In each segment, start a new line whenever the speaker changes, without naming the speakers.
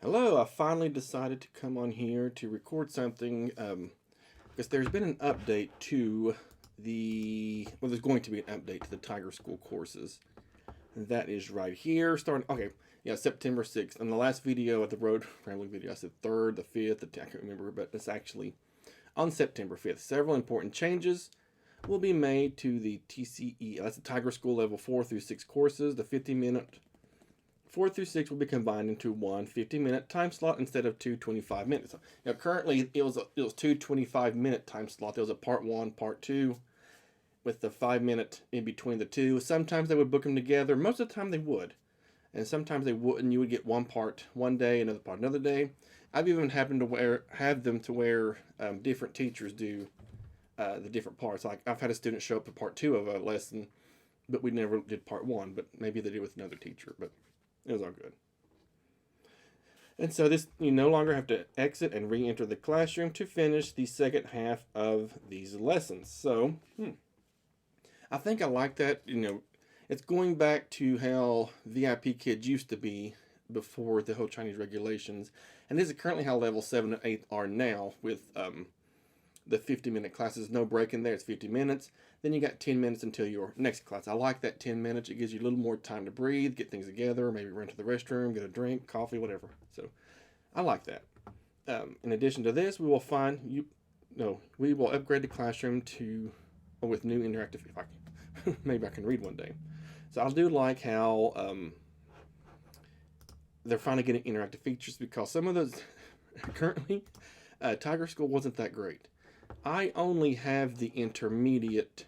Hello, I finally decided to come on here to record something because there's been an update to there's going to be an update to the Tigerschool courses. And that is right here, starting, okay, yeah, September 6th. In the last video, at the road rambling video, I said 3rd, the 5th, I can't remember, but it's actually on September 5th. Several important changes will be made to the TCE, that's the Tigerschool Level 4 through 6 courses. The 50-minute 4 through 6 will be combined into one 50-minute time slot instead of two 25-minute. Now, currently, it was two 25-minute time slots. There was a part 1, part 2, with the 5-minute in between the two. Sometimes they would book them together. Most of the time, they would. And sometimes they wouldn't. You would get one part one day, another part another day. I've even happened to have them to where different teachers do the different parts. Like, I've had a student show up for part 2 of a lesson, but we never did part 1. But maybe they did with another teacher. But it was all good. And so this, you no longer have to exit and re-enter the classroom to finish the second half of these lessons. So, I think I like that. It's going back to how VIP kids used to be before the whole Chinese regulations. And this is currently how level 7 and 8 are now with the 50-minute classes. No break in there. It's 50 minutes. Then you got 10 minutes until your next class. I like that 10 minutes. It gives you a little more time to breathe, get things together, maybe run to the restroom, get a drink, coffee, whatever. So I like that. In addition to this, we will we will upgrade the classroom to with new interactive. Maybe I can read one day. So I do like how they're finally getting interactive features, because some of those currently Tigerschool wasn't that great. I only have the intermediate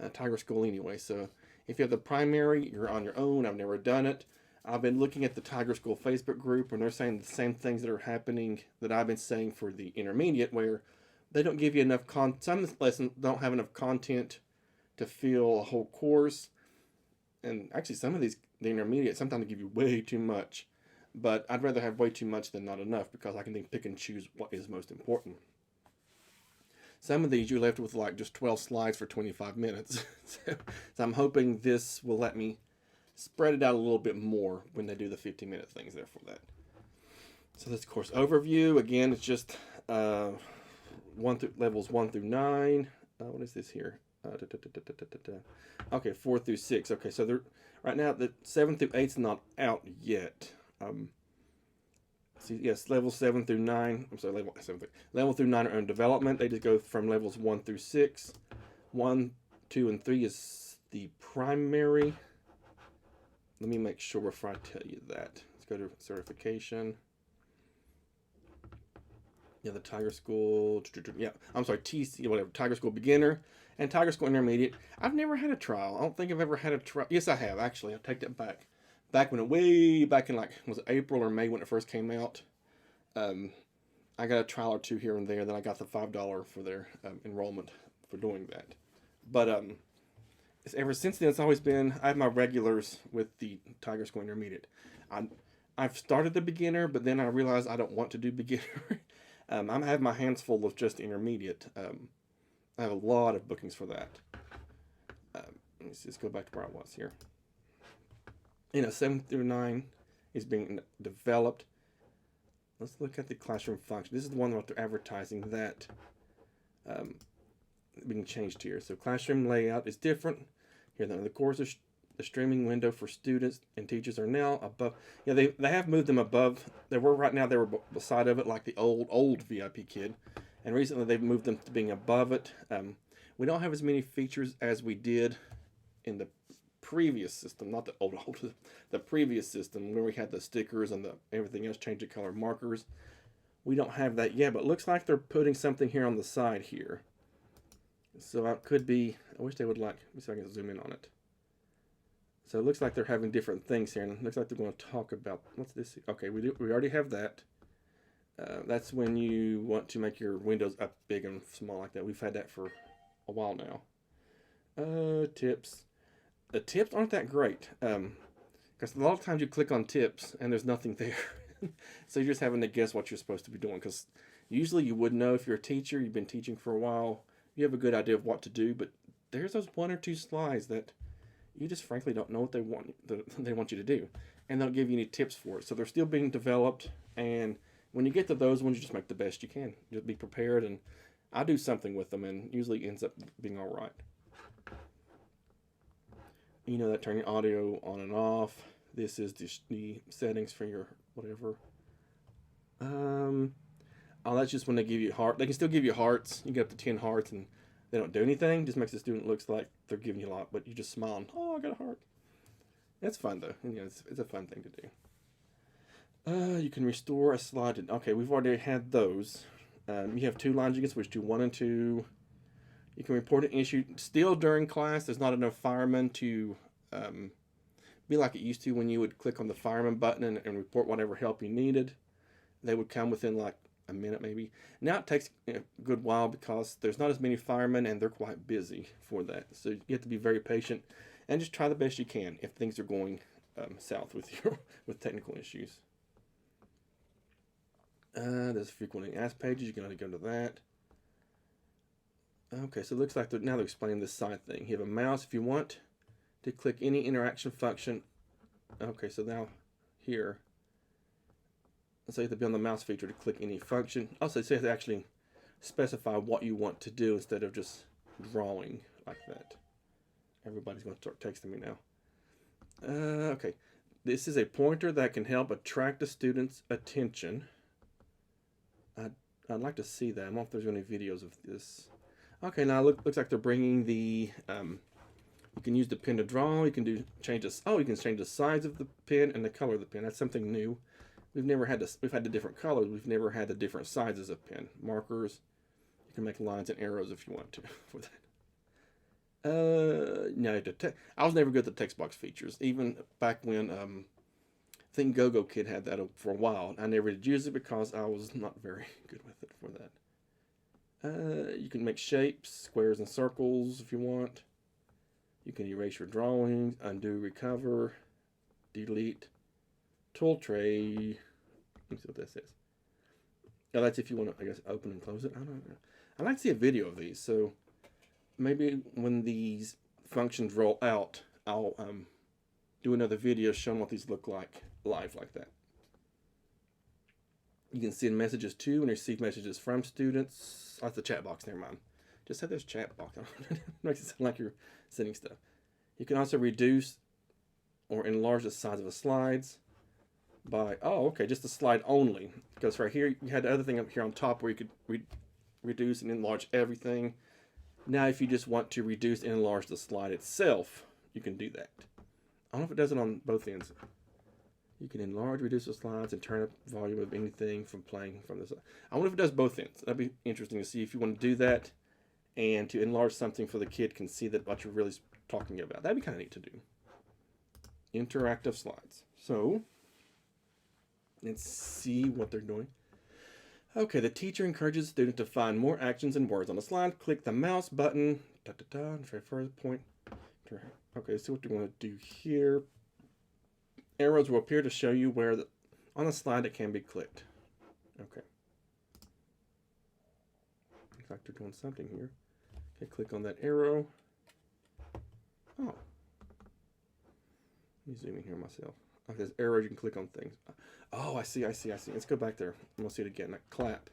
Tigerschool anyway, so if you have the primary, you're on your own. I've never done it. I've been looking at the Tigerschool Facebook group, and they're saying the same things that are happening that I've been saying for the intermediate, where they don't give you enough some lessons don't have enough content to fill a whole course. And actually, some of the intermediate, sometimes they give you way too much. But I'd rather have way too much than not enough, because I can then pick and choose what is most important. Some of these you're left with like just 12 slides for 25 minutes. so I'm hoping this will let me spread it out a little bit more when they do the 50-minute things there for that. So this course overview, again, it's just levels 1 through 9. What is this here? Okay, 4 through 6. Okay, so they're right now the 7 through 8's not out yet. Yes, level 7 through 9. I'm sorry, level through 9 are in development. They just go from levels 1 through 6. 1, 2, and 3 is the primary. Let me make sure before I tell you that. Let's go to certification. Yeah, the Tigerschool. Yeah, I'm sorry, TC, whatever. Tigerschool Beginner and Tigerschool Intermediate. I've never had a trial. I don't think I've ever had a trial. Yes, I have, actually. I'll take that back. Back in like, was it April or May when it first came out? I got a trial or two here and there. Then I got the $5 for their enrollment for doing that. But ever since then, it's always been, I have my regulars with the Tigerschool Intermediate. I've started the beginner, but then I realized I don't want to do beginner. I have my hands full of just intermediate. I have a lot of bookings for that. Let's just go back to where I was here. 7 through 9 is being developed. Let's look at the classroom function. This is the one that they're advertising that being changed here. So classroom layout is different. Here, the courses, the streaming window for students and teachers are now above. Yeah, they have moved them above. They were beside of it, like the old VIP kid. And recently they've moved them to being above it. We don't have as many features as we did in the previous system, not the old, the previous system where we had the stickers and everything else, change the color markers. We don't have that yet, but it looks like they're putting something here on the side here. So it could be, I wish they would let me see if I can zoom in on it. So it looks like they're having different things here, and it looks like they're going to talk about, what's this? Okay, we already have that. That's when you want to make your windows up big and small like that. We've had that for a while now. Tips. The tips aren't that great, because a lot of times you click on tips and there's nothing there. So you're just having to guess what you're supposed to be doing, because usually you would know if you're a teacher, you've been teaching for a while, you have a good idea of what to do, but there's those 1 or 2 slides that you just frankly don't know what they want you to do. and they'll give you any tips for it. So they're still being developed, and when you get to those ones, you just make the best you can. Just be prepared, and I do something with them, and usually ends up being all right. You know that turn your audio on and off. This is the settings for your whatever. Oh, that's just when they give you heart. They can still give you hearts. You get up to 10 hearts, and they don't do anything. Just makes the student looks like they're giving you a lot, but you just smile and, oh, I got a heart. That's fun though. You know, it's a fun thing to do. You can restore a slide. Okay, we've already had those. You have 2 lines you can switch to, 1 and 2. You can report an issue. Still during class, there's not enough firemen to be like it used to when you would click on the fireman button and report whatever help you needed. They would come within like a minute maybe. Now it takes a good while because there's not as many firemen and they're quite busy for that. So you have to be very patient and just try the best you can if things are going south with with technical issues. There's frequently asked pages. You can only go to that. Okay, so it looks like now they're explaining this side thing. You have a mouse if you want to click any interaction function. Okay, so now here, so you have to be on the mouse feature to click any function. Also, you have to actually specify what you want to do instead of just drawing like that. Everybody's going to start texting me now. Okay, this is a pointer that can help attract a student's attention. I'd like to see that. I don't know if there's any videos of this. Okay, now looks like they're bringing the. You can use the pen to draw. You can change this. Oh, you can change the size of the pen and the color of the pen. That's something new. We've never had this. We've had the different colors. We've never had the different sizes of pen. Markers. You can make lines and arrows if you want to for that. No, I was never good at the text box features. Even back when I think GoGo Kid had that for a while. I never did use it because I was not very good with it for that. You can make shapes, squares and circles if you want. You can erase your drawings, undo, recover, delete, tool tray. Let me see what that says. Oh, that's if you want to, I guess, open and close it. I don't know. I'd like to see a video of these. So maybe when these functions roll out, I'll do another video showing what these look like live like that. You can send messages to and receive messages from students. Oh, that's the chat box, never mind. Just have this chat box. It makes it sound like you're sending stuff. You can also reduce or enlarge the size of the slides by, oh, okay, just the slide only. Because right here, you had the other thing up here on top where you could reduce and enlarge everything. Now, if you just want to reduce and enlarge the slide itself, you can do that. I don't know if it does it on both ends. You can enlarge, reduce the slides, and turn up volume of anything from playing from this. I wonder if it does both ends. That'd be interesting to see if you want to do that and to enlarge something so the kid can see that what you're really talking about. That'd be kind of neat to do. Interactive slides. So, let's see what they're doing. Okay, the teacher encourages the student to find more actions and words on the slide. Click the mouse button. Try further point. Okay, let's see what they're going to do here. Arrows will appear to show you where on the slide it can be clicked. Okay. Looks like they're doing something here. Okay, click on that arrow. Oh. Let me zoom in here myself. Okay, there's arrows, you can click on things. Oh, I see. Let's go back there. I'm going to see it again. Like clap.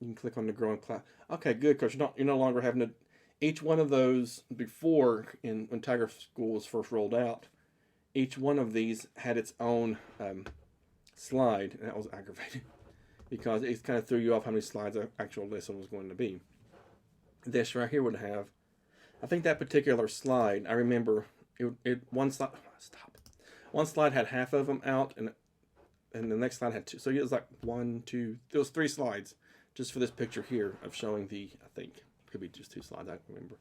You can click on the grow and clap. Okay, good, because you're no longer having to. Each one of those before, when Tigerschool was first rolled out, each one of these had its own slide, and that was aggravating because it kind of threw you off how many slides the actual lesson was going to be. This right here would have, I think that particular slide, I remember one slide had half of them out, and the next slide had 2. So it was like 1, 2, there was 3 slides just for this picture here of showing the, I think, it could be just 2 slides, I don't remember.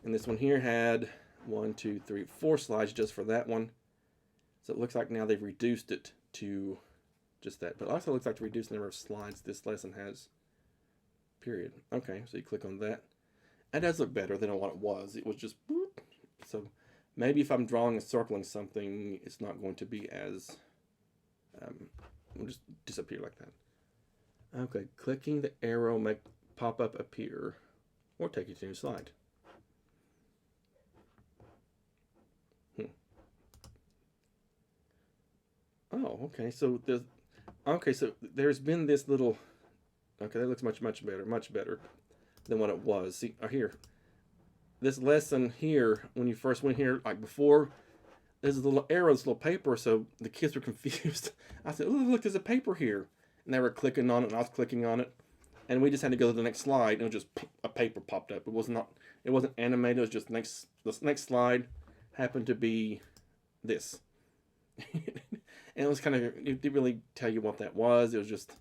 And this one here had 1, 2, 3, 4 slides just for that one. So it looks like now they've reduced it to just that. But it also looks like to reduce the number of slides this lesson has. Period. Okay, so you click on that. That does look better than what it was. It was just boop. So maybe if I'm drawing and circling something, it's not going to be as it'll just disappear like that. Okay, clicking the arrow make pop-up appear or take you to a new slide. Oh, okay. So there's been this little. Okay, that looks much better than what it was. See, here, this lesson here, when you first went here, like before, there's a little arrow, this little paper, so the kids were confused. I said, "Oh, look, there's a paper here," and they were clicking on it, and I was clicking on it, and we just had to go to the next slide, and it was just a paper popped up. It wasn't animated. It was just the next slide happened to be this, and it was kind of, it didn't really tell you what that was. It was just,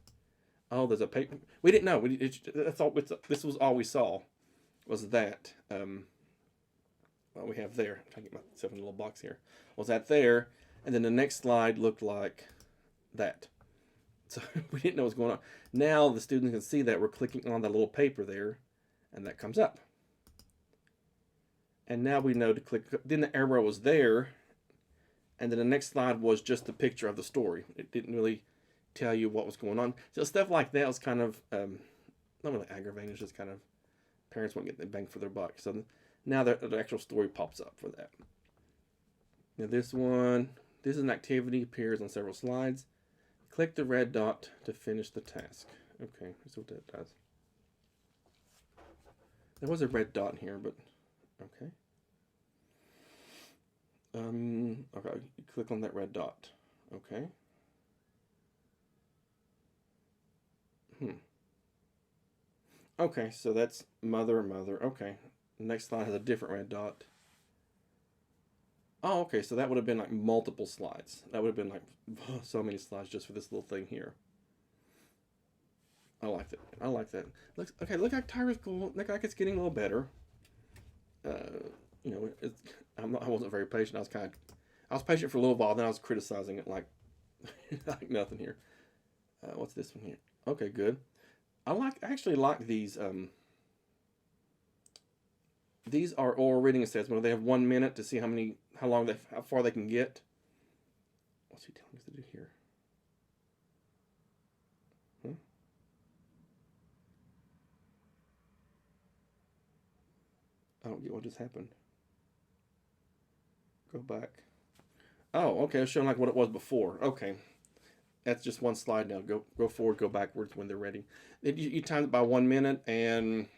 oh, there's a paper. We didn't know. That's all. This was all we saw, was that. What we have there. I'm trying to get myself in a little box here. Was that there? And then the next slide looked like that. So we didn't know what was going on. Now the students can see that we're clicking on that little paper there, and that comes up. And now we know to click. Then the arrow was there, and then the next slide was just a picture of the story. It didn't really tell you what was going on. So stuff like that was kind of not really aggravating. It's just kind of parents won't get the bang for their buck. So now the actual story pops up for that. Now this is an activity, appears on several slides. Click the red dot to finish the task. Okay, that's what that does. There was a red dot here, but okay. Okay, you click on that red dot. Okay. Okay, so that's mother. Okay. Next slide has a different red dot. Oh, okay, so that would have been like multiple slides. That would have been like so many slides just for this little thing here. I like that. I like that. Look like Tigerschool. Look like it's getting a little better. You know, I wasn't very patient. I was patient for a little while. Then I was criticizing it like like nothing here. What's this one here? Okay, good. I actually like these. These are oral reading assessment. They have 1 minute to see how far they can get. What's he telling us to do here? I don't get what just happened. Go back. Oh, okay. It's showing like what it was before. Okay. That's just one slide now. Go forward, go backwards when they're ready. You time it by 1 minute and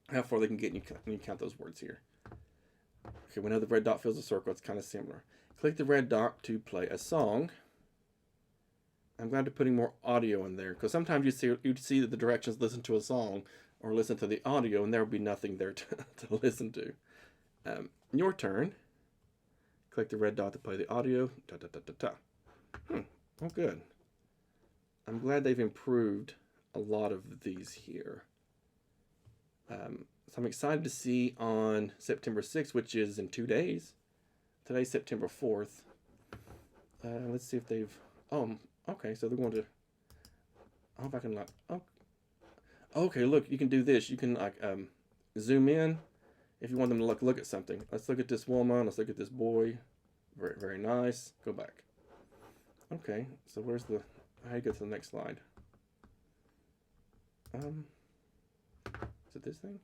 how far they can get, and you count those words here. Okay, we know the red dot fills a circle. It's kind of similar. Click the red dot to play a song. I'm glad they're putting more audio in there, because sometimes you'd see the directions, listen to a song or listen to the audio, and there would be nothing there to listen to. Your turn. Click the red dot to play the audio. Oh, good. I'm glad they've improved a lot of these here. So I'm excited to see on September 6th, which is in 2 days. Today's September 4th. Let's see if they've... Oh, okay, so they're going to... I hope I can like... Oh, okay, look, you can do this. You can like zoom in if you want them to look at something. Let's look at this woman. Let's look at this boy. Very, very nice. Go back. Okay, so where's the... How do you go to the next slide? Is it this thing?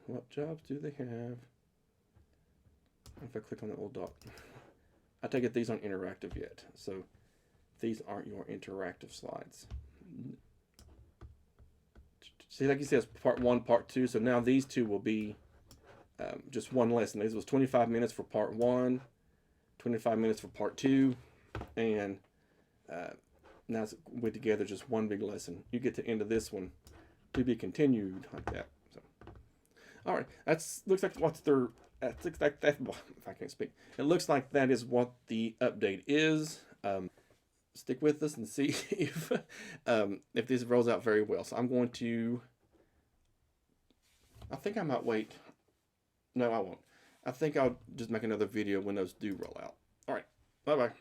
What jobs do they have? If I click on the little dot. I take it these aren't interactive yet. So these aren't your interactive slides. See, like you said, it's part 1, part 2. So now these two will be just one lesson. This was 25 minutes for part 1, 25 minutes for part 2, and now it's with together just one big lesson. You get to the end of this one, to be continued, like that. So, all right, looks like what's their. Looks like that. Well, if I can't speak, it looks like that is what the update is. Stick with us and see if this rolls out very well. So I'm going to. I think I might wait. No, I won't. I think I'll just make another video when those do roll out. All right. Bye bye.